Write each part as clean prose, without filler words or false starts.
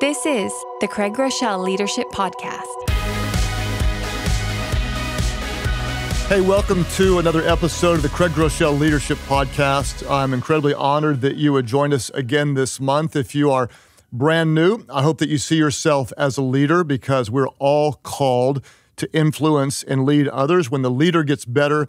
This is the Craig Groeschel Leadership Podcast. Hey, welcome to another episode of the Craig Groeschel Leadership Podcast. I'm incredibly honored that you would join us again this month. If you are brand new, I hope that you see yourself as a leader because we're all called to influence and lead others. When the leader gets better,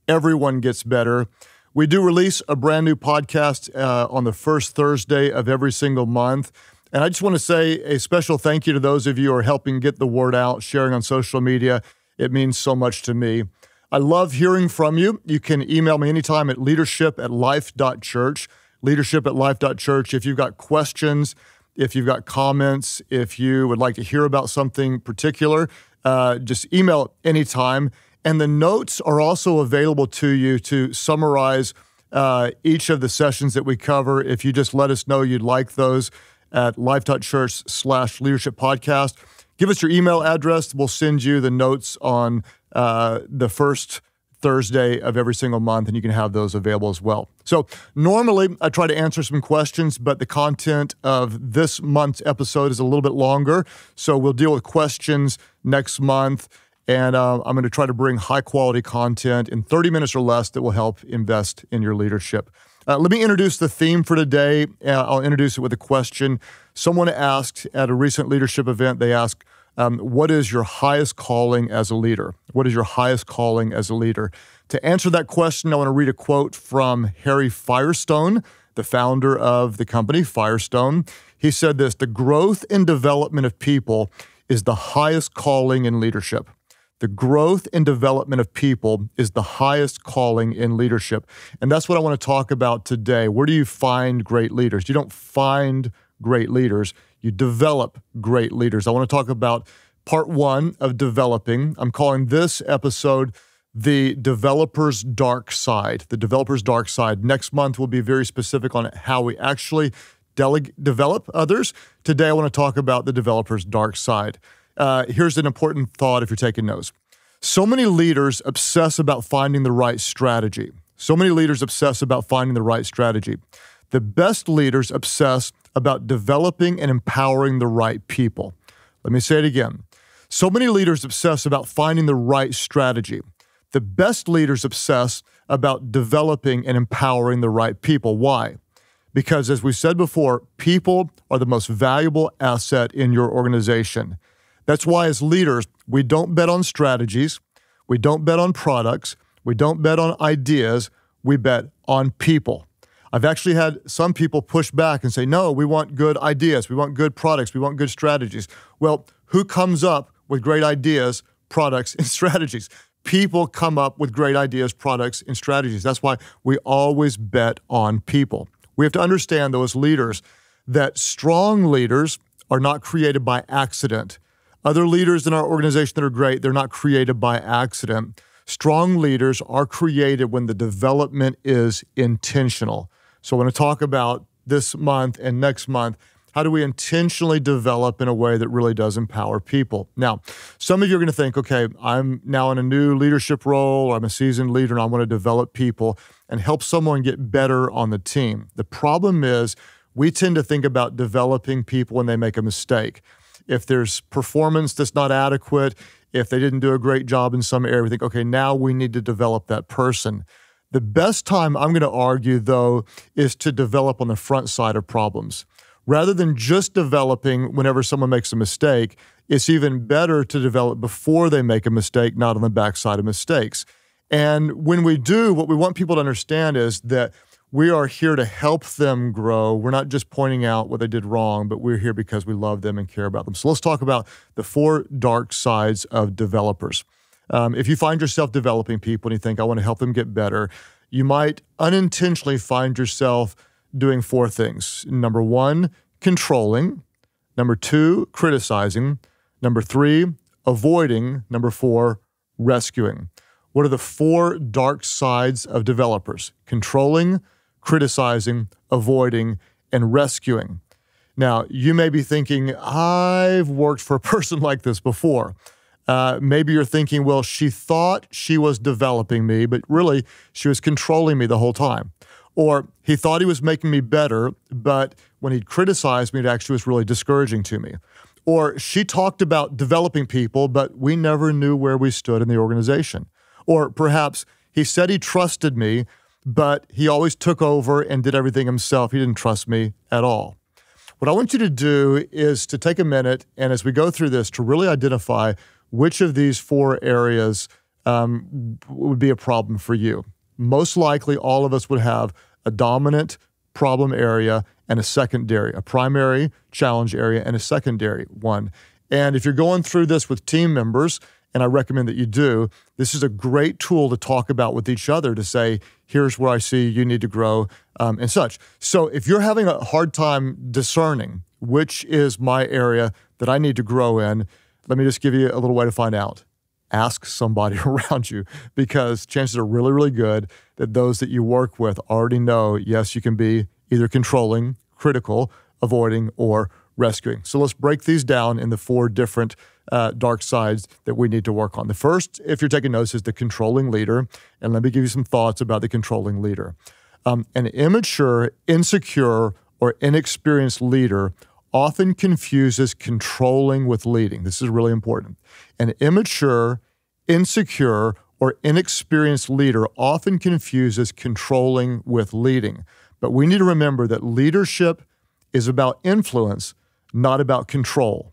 everyone gets better. We do release a brand new podcast on the first Thursday of every single month. And I just want to say a special thank you to those of you who are helping get the word out, sharing on social media. It means so much to me. I love hearing from you. You can email me anytime at leadership@Life.Church, leadership@Life.Church. If you've got questions, if you've got comments, if you would like to hear about something particular, just email anytime. And the notes are also available to you to summarize each of the sessions that we cover. If you just let us know you'd like those at Life.Church/Leadership Podcast. Give us your email address. We'll send you the notes on the first Thursday of every single month, and you can have those available as well. So normally I try to answer some questions, but the content of this month's episode is a little bit longer. So we'll deal with questions next month, and I'm going to try to bring high-quality content in 30 minutes or less that will help invest in your leadership. Let me introduce the theme for today. I'll introduce it with a question. Someone asked at a recent leadership event, they asked, what is your highest calling as a leader? What is your highest calling as a leader? To answer that question, I want to read a quote from Harry Firestone, the founder of the company Firestone. He said this: "The growth and development of people is the highest calling in leadership." The growth and development of people is the highest calling in leadership. And that's what I want to talk about today. Where do you find great leaders? You don't find great leaders, you develop great leaders. I want to talk about part one of developing. I'm calling this episode The Developer's Dark Side. The Developer's Dark Side. Next month, we'll be very specific on how we actually develop others. Today, I want to talk about the developer's dark side. Here's an important thought if you're taking notes. So many leaders obsess about finding the right strategy. So many leaders obsess about finding the right strategy. The best leaders obsess about developing and empowering the right people. Let me say it again. So many leaders obsess about finding the right strategy. The best leaders obsess about developing and empowering the right people. Why? Because as we said before, people are the most valuable asset in your organization. That's why as leaders, we don't bet on strategies, we don't bet on products, we don't bet on ideas, we bet on people. I've actually had some people push back and say, no, we want good ideas, we want good products, we want good strategies. Well, who comes up with great ideas, products, and strategies? People come up with great ideas, products, and strategies. That's why we always bet on people. We have to understand, though, as leaders, that strong leaders are not created by accident. Other leaders in our organization that are great, they're not created by accident. Strong leaders are created when the development is intentional. So I want to talk about this month and next month, how do we intentionally develop in a way that really does empower people? Now, some of you are going to think, okay, I'm now in a new leadership role, or I'm a seasoned leader, and I want to develop people and help someone get better on the team. The problem is we tend to think about developing people when they make a mistake. If there's performance that's not adequate, if they didn't do a great job in some area, we think, okay, now we need to develop that person. The best time I'm going to argue, though, is to develop on the front side of problems. Rather than just developing whenever someone makes a mistake, it's even better to develop before they make a mistake, not on the backside of mistakes. And when we do, what we want people to understand is that we are here to help them grow. We're not just pointing out what they did wrong, but we're here because we love them and care about them. So let's talk about the four dark sides of developers. If you find yourself developing people and you think, I want to help them get better, you might unintentionally find yourself doing four things. Number one, controlling. Number two, criticizing. Number three, avoiding. Number four, rescuing. What are the four dark sides of developers? Controlling, criticizing, avoiding, and rescuing. Now, you may be thinking, I've worked for a person like this before. Maybe you're thinking, well, she thought she was developing me, but really she was controlling me the whole time. Or he thought he was making me better, but when he criticized me, it actually was really discouraging to me. Or she talked about developing people, but we never knew where we stood in the organization. Or perhaps he said he trusted me, but he always took over and did everything himself. He didn't trust me at all. What I want you to do is to take a minute, and as we go through this, to really identify which of these 4 areas would be a problem for you. Most likely, all of us would have a dominant problem area and a secondary, a primary challenge area and a secondary one. And if you're going through this with team members, and I recommend that you do, this is a great tool to talk about with each other to say, here's where I see you need to grow and such. So if you're having a hard time discerning which is my area that I need to grow in, let me just give you a little way to find out. Ask somebody around you, because chances are really, really good that those that you work with already know, yes, you can be either controlling, critical, avoiding, or rescuing. So let's break these down in the 4 different dark sides that we need to work on. The first, if you're taking notes, is the controlling leader. And let me give you some thoughts about the controlling leader. An immature, insecure, or inexperienced leader often confuses controlling with leading. This is really important. An immature, insecure, or inexperienced leader often confuses controlling with leading. But we need to remember that leadership is about influence, not about control.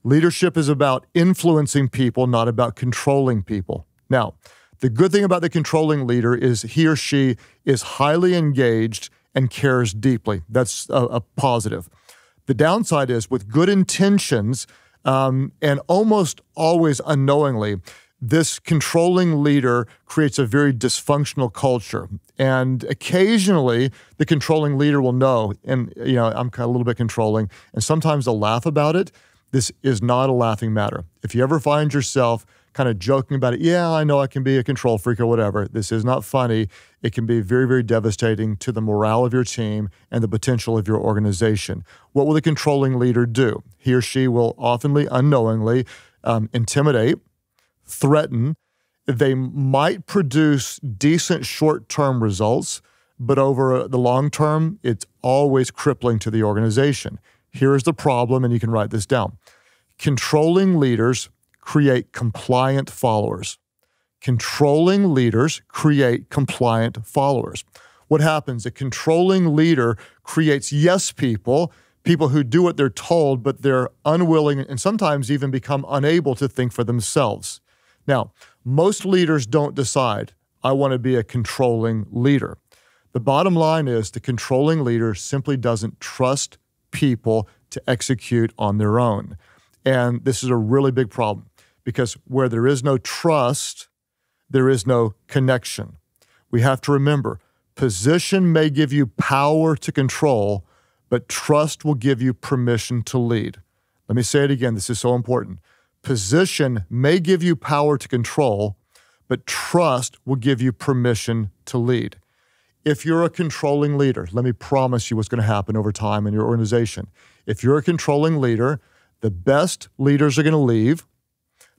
Leadership is about influencing people, not about controlling people. Now, the good thing about the controlling leader is he or she is highly engaged and cares deeply. That's a positive. The downside is, with good intentions and almost always unknowingly, this controlling leader creates a very dysfunctional culture. And occasionally, the controlling leader will know, and I'm kind of a little bit controlling, and sometimes they'll laugh about it. This is not a laughing matter. If you ever find yourself kind of joking about it, yeah, I know I can be a control freak or whatever, this is not funny. It can be very, very devastating to the morale of your team and the potential of your organization. What will the controlling leader do? He or she will often unknowingly intimidate, threaten. They might produce decent short-term results, but over the long term, it's always crippling to the organization. Here's the problem, and you can write this down. Controlling leaders create compliant followers. Controlling leaders create compliant followers. What happens? A controlling leader creates yes people, people who do what they're told, but they're unwilling and sometimes even become unable to think for themselves. Now, most leaders don't decide, I want to be a controlling leader. The bottom line is the controlling leader simply doesn't trust people to execute on their own. And this is a really big problem, because where there is no trust, there is no connection. We have to remember, position may give you power to control, but trust will give you permission to lead. Let me say it again. This is so important. Position may give you power to control, but trust will give you permission to lead. If you're a controlling leader, let me promise you what's going to happen over time in your organization. If you're a controlling leader, the best leaders are going to leave,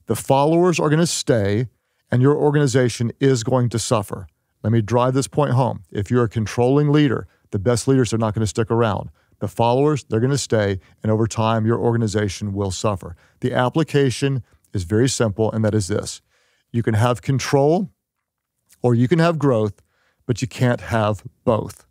the followers are going to stay, and your organization is going to suffer. Let me drive this point home. If you're a controlling leader, the best leaders are not going to stick around. The followers, they're going to stay, and over time, your organization will suffer. The application is very simple, and that is this. You can have control or you can have growth, but you can't have both.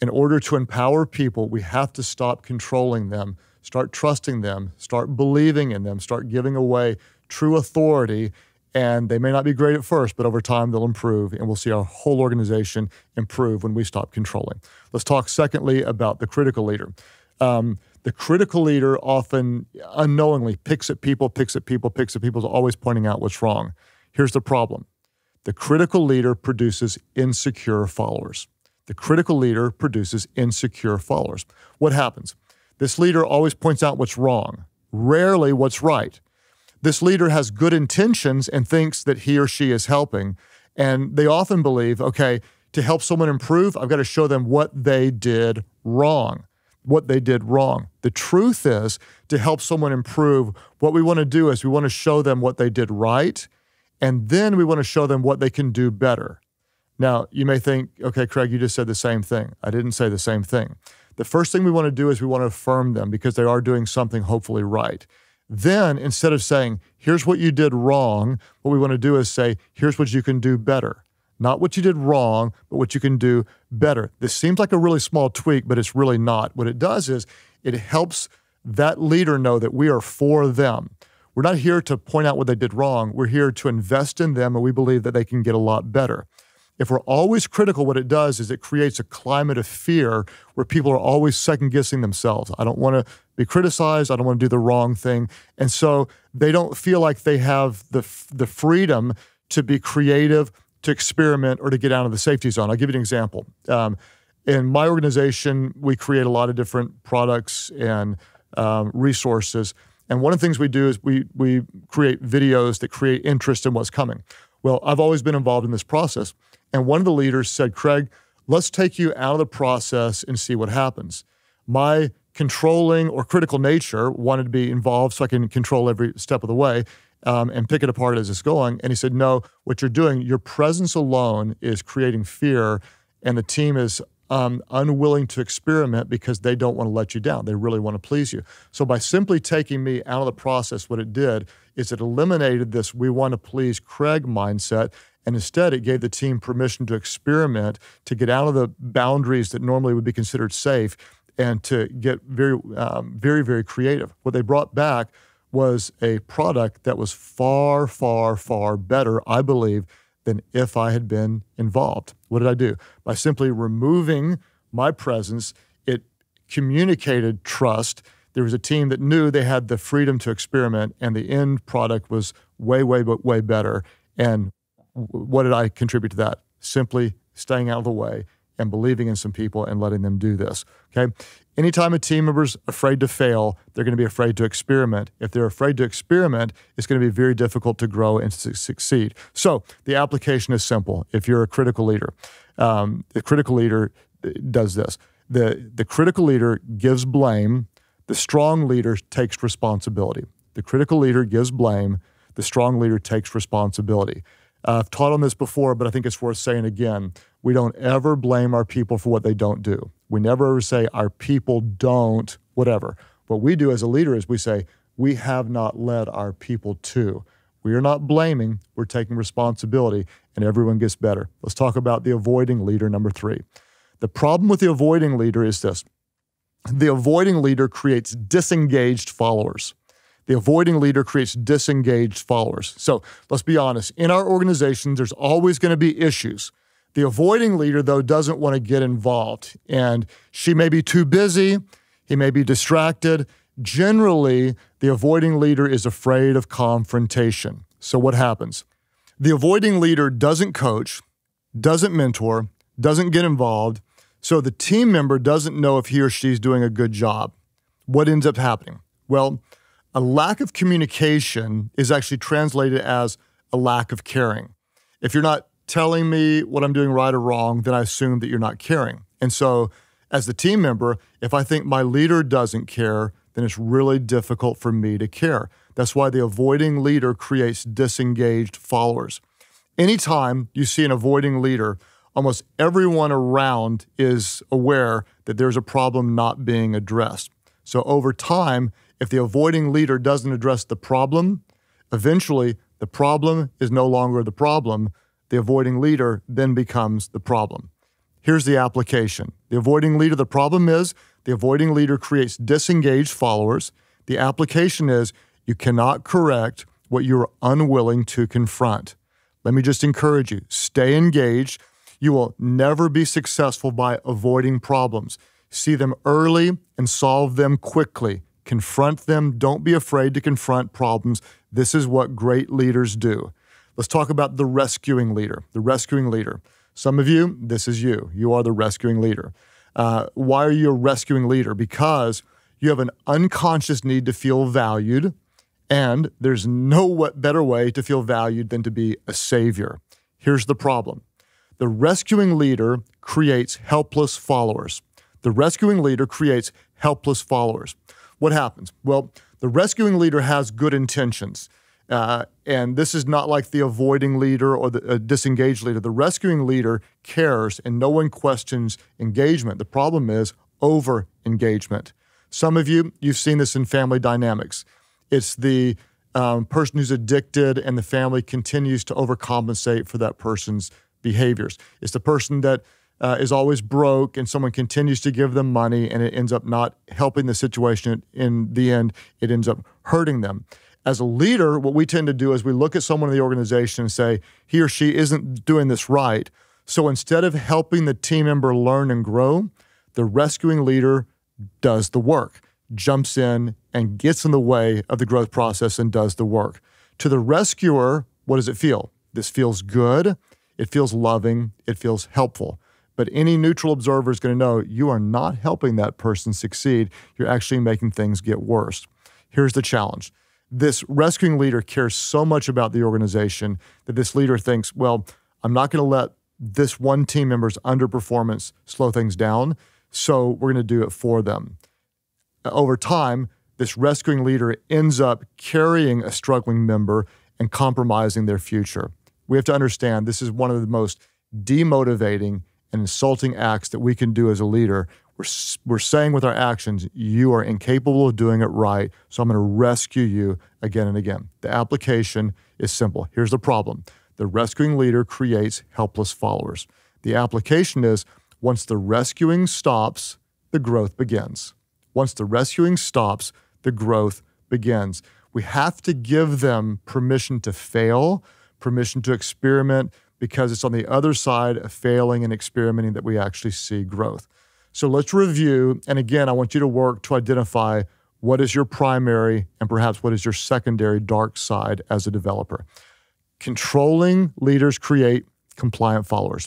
In order to empower people, we have to stop controlling them, start trusting them, start believing in them, start giving away true authority. And they may not be great at first, but over time they'll improve, and we'll see our whole organization improve when we stop controlling. Let's talk secondly about the critical leader. The critical leader often unknowingly picks at people, is always pointing out what's wrong. Here's the problem. The critical leader produces insecure followers. The critical leader produces insecure followers. What happens? This leader always points out what's wrong, rarely what's right. This leader has good intentions and thinks that he or she is helping, and they often believe, okay, to help someone improve, I've got to show them what they did wrong. The truth is, to help someone improve, what we want to do is we want to show them what they did right, and then we want to show them what they can do better. Now, you may think, okay, Craig, you just said the same thing. I didn't say the same thing. The first thing we want to do is we want to affirm them because they are doing something hopefully right. Then, instead of saying, here's what you did wrong, what we want to do is say, here's what you can do better. Not what you did wrong, but what you can do better. This seems like a really small tweak, but it's really not. What it does is it helps that leader know that we are for them. We're not here to point out what they did wrong. We're here to invest in them, and we believe that they can get a lot better. If we're always critical, what it does is it creates a climate of fear where people are always second-guessing themselves. I don't want to be criticized. I don't want to do the wrong thing. And so they don't feel like they have the freedom to be creative, to experiment, or to get out of the safety zone. I'll give you an example. In my organization, we create a lot of different products and resources. And one of the things we do is we create videos that create interest in what's coming. Well, I've always been involved in this process. And one of the leaders said, Craig, let's take you out of the process and see what happens. My controlling or critical nature wanted to be involved so I can control every step of the way and pick it apart as it's going. And he said, no, what you're doing, your presence alone is creating fear, and the team is unwilling to experiment because they don't want to let you down. They really want to please you. So by simply taking me out of the process, what it did is it eliminated this we want to please Craig mindset, and instead it gave the team permission to experiment, to get out of the boundaries that normally would be considered safe, and to get very, very creative. What they brought back was a product that was far, far, far better, I believe, than if I had been involved. What did I do? By simply removing my presence, it communicated trust. There was a team that knew they had the freedom to experiment, and the end product was way better. And what did I contribute to that? Simply staying out of the way and believing in some people and letting them do this, okay? Anytime a team member's afraid to fail, they're going to be afraid to experiment. If they're afraid to experiment, it's going to be very difficult to grow and to succeed. So the application is simple. If you're a critical leader, the critical leader does this. The critical leader gives blame. The strong leader takes responsibility. The critical leader gives blame. The strong leader takes responsibility. I've taught on this before, but I think it's worth saying again. We don't ever blame our people for what they don't do. We never ever say our people don't, whatever. What we do as a leader is we say, we have not led our people to. We are not blaming, we're taking responsibility, and everyone gets better. Let's talk about the avoiding leader, number 3. The problem with the avoiding leader is this. The avoiding leader creates disengaged followers. The avoiding leader creates disengaged followers. So let's be honest. In our organizations, there's always going to be issues. The avoiding leader, though, doesn't want to get involved. And she may be too busy. He may be distracted. Generally, the avoiding leader is afraid of confrontation. So what happens? The avoiding leader doesn't coach, doesn't mentor, doesn't get involved. So the team member doesn't know if he or she's doing a good job. What ends up happening? Well, a lack of communication is actually translated as a lack of caring. If you're not telling me what I'm doing right or wrong, then I assume that you're not caring. And so as the team member, if I think my leader doesn't care, then it's really difficult for me to care. That's why the avoiding leader creates disengaged followers. Anytime you see an avoiding leader, almost everyone around is aware that there's a problem not being addressed. So over time, if the avoiding leader doesn't address the problem, eventually the problem is no longer the problem. The avoiding leader then becomes the problem. Here's the application. The avoiding leader, the problem is the avoiding leader creates disengaged followers. The application is you cannot correct what you're unwilling to confront. Let me just encourage you, stay engaged. You will never be successful by avoiding problems. See them early and solve them quickly. Confront them. Don't be afraid to confront problems. This is what great leaders do. Let's talk about the rescuing leader. The rescuing leader. Some of you, this is you. You are the rescuing leader. Why are you a rescuing leader? Because you have an unconscious need to feel valued, and there's no better way to feel valued than to be a savior. Here's the problem. The rescuing leader creates helpless followers. The rescuing leader creates helpless followers. What happens? Well, the rescuing leader has good intentions. And this is not like the avoiding leader or the disengaged leader. The rescuing leader cares and no one questions engagement. The problem is over-engagement. Some of you've seen this in family dynamics. It's the person who's addicted and the family continues to overcompensate for that person's behaviors. It's the person that is always broke and someone continues to give them money and it ends up not helping the situation. In the end, it ends up hurting them. As a leader, what we tend to do is we look at someone in the organization and say, he or she isn't doing this right. So instead of helping the team member learn and grow, the rescuing leader does the work, jumps in and gets in the way of the growth process and does the work. To the rescuer, what does it feel? This feels good. It feels loving. It feels helpful. But any neutral observer is going to know you are not helping that person succeed. You're actually making things get worse. Here's the challenge. This rescuing leader cares so much about the organization that this leader thinks, well, I'm not going to let this one team member's underperformance slow things down, so we're going to do it for them. Over time, this rescuing leader ends up carrying a struggling member and compromising their future. We have to understand this is one of the most demotivating and insulting acts that we can do as a leader. We're saying with our actions, you are incapable of doing it right, so I'm going to rescue you again and again. The application is simple. Here's the problem. The rescuing leader creates helpless followers. The application is once the rescuing stops, the growth begins. Once the rescuing stops, the growth begins. We have to give them permission to fail, permission to experiment, because it's on the other side of failing and experimenting that we actually see growth. So let's review, and again, I want you to work to identify what is your primary and perhaps what is your secondary dark side as a developer. Controlling leaders create compliant followers.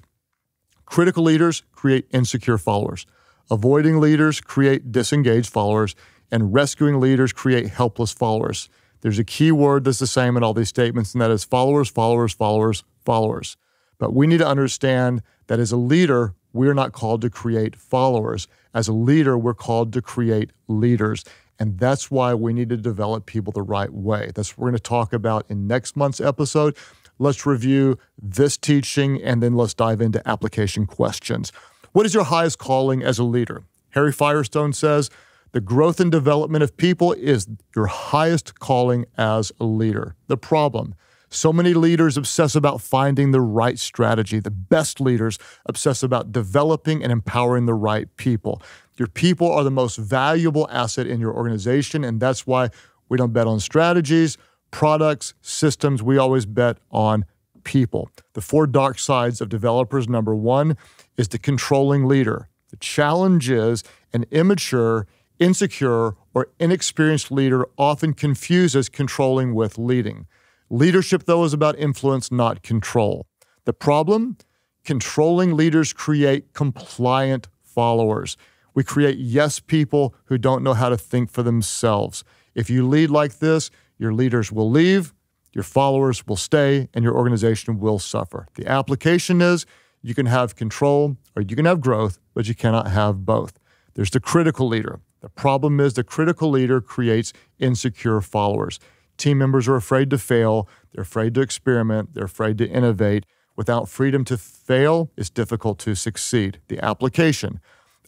Critical leaders create insecure followers. Avoiding leaders create disengaged followers, and rescuing leaders create helpless followers. There's a key word that's the same in all these statements, and that is followers, followers, followers, followers. But we need to understand that as a leader, we're not called to create followers. As a leader, we're called to create leaders. And that's why we need to develop people the right way. That's what we're going to talk about in next month's episode. Let's review this teaching, and then let's dive into application questions. What is your highest calling as a leader? Harry Firestone says, the growth and development of people is your highest calling as a leader. The problem, so many leaders obsess about finding the right strategy. The best leaders obsess about developing and empowering the right people. Your people are the most valuable asset in your organization, and that's why we don't bet on strategies, products, systems. We always bet on people. The 4 dark sides of developers. Number 1 is the controlling leader. The challenge is an immature, insecure, or inexperienced leader often confuses controlling with leading. Leadership, though, is about influence, not control. The problem? Controlling leaders create compliant followers. We create yes people who don't know how to think for themselves. If you lead like this, your leaders will leave, your followers will stay, and your organization will suffer. The application is you can have control or you can have growth, but you cannot have both. There's the critical leader. The problem is the critical leader creates insecure followers. Team members are afraid to fail. They're afraid to experiment. They're afraid to innovate. Without freedom to fail, it's difficult to succeed. The application.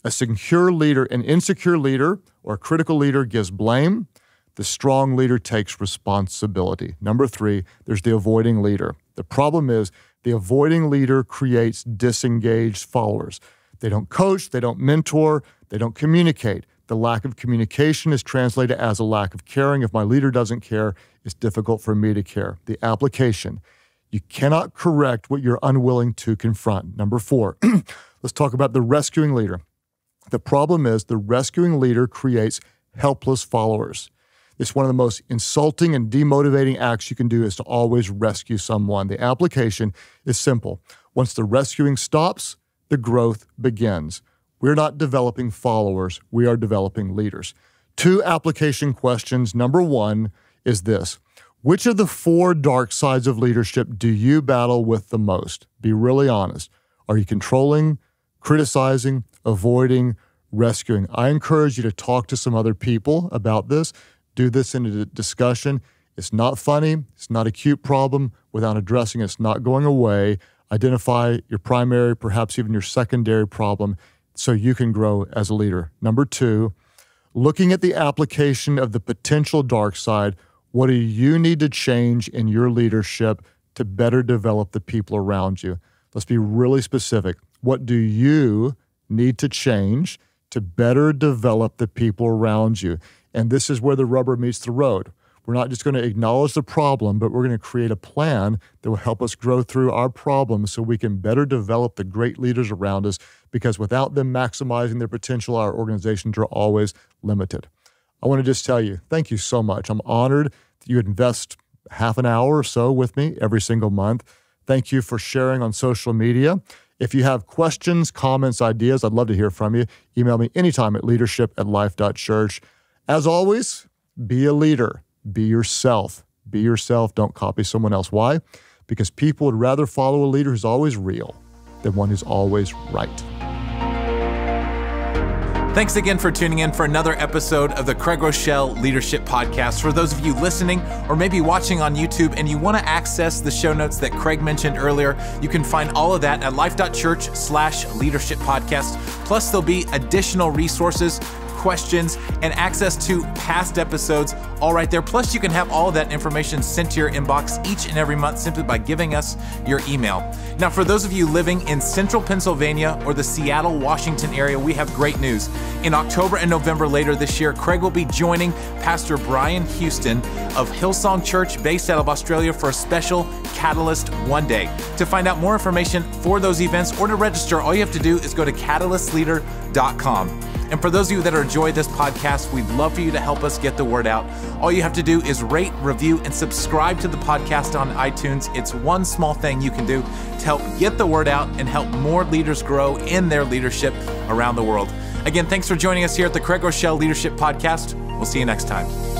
A secure leader, an insecure leader, or a critical leader gives blame. The strong leader takes responsibility. Number 3, there's the avoiding leader. The problem is the avoiding leader creates disengaged followers. They don't coach, they don't mentor, they don't communicate. The lack of communication is translated as a lack of caring. If my leader doesn't care, it's difficult for me to care. The application. You cannot correct what you're unwilling to confront. Number 4, let's talk about the rescuing leader. The problem is the rescuing leader creates helpless followers. It's one of the most insulting and demotivating acts you can do is to always rescue someone. The application is simple. Once the rescuing stops, the growth begins. We're not developing followers. We are developing leaders. 2 application questions. Number 1 is this. Which of the 4 dark sides of leadership do you battle with the most? Be really honest. Are you controlling, criticizing, avoiding, rescuing? I encourage you to talk to some other people about this. Do this in a discussion. It's not funny. It's not a cute problem. Without addressing it, it's not going away. Identify your primary, perhaps even your secondary problem so you can grow as a leader. Number 2, looking at the application of the potential dark side. What do you need to change in your leadership to better develop the people around you? Let's be really specific. What do you need to change to better develop the people around you? And this is where the rubber meets the road. We're not just going to acknowledge the problem, but we're going to create a plan that will help us grow through our problems so we can better develop the great leaders around us, because without them maximizing their potential, our organizations are always limited. I want to just tell you, thank you so much. I'm honored that you invest half an hour or so with me every single month. Thank you for sharing on social media. If you have questions, comments, ideas, I'd love to hear from you. Email me anytime at leadership@life.church. As always, be a leader. Be yourself. Be yourself. Don't copy someone else. Why? Because people would rather follow a leader who's always real than one who's always right. Thanks again for tuning in for another episode of the Craig Groeschel Leadership Podcast. For those of you listening or maybe watching on YouTube and you want to access the show notes that Craig mentioned earlier, you can find all of that at life.church/leadership podcast. Plus, there'll be additional resources, questions, and access to past episodes all right there. Plus, you can have all of that information sent to your inbox each and every month simply by giving us your email. Now, for those of you living in central Pennsylvania or the Seattle, Washington area, we have great news. In October and November later this year, Craig will be joining Pastor Brian Houston of Hillsong Church based out of Australia for a special Catalyst One Day. To find out more information for those events or to register, all you have to do is go to catalystleader.com. And for those of you that are enjoying this podcast, we'd love for you to help us get the word out. All you have to do is rate, review, and subscribe to the podcast on iTunes. It's one small thing you can do to help get the word out and help more leaders grow in their leadership around the world. Again, thanks for joining us here at the Craig Groeschel Leadership Podcast. We'll see you next time.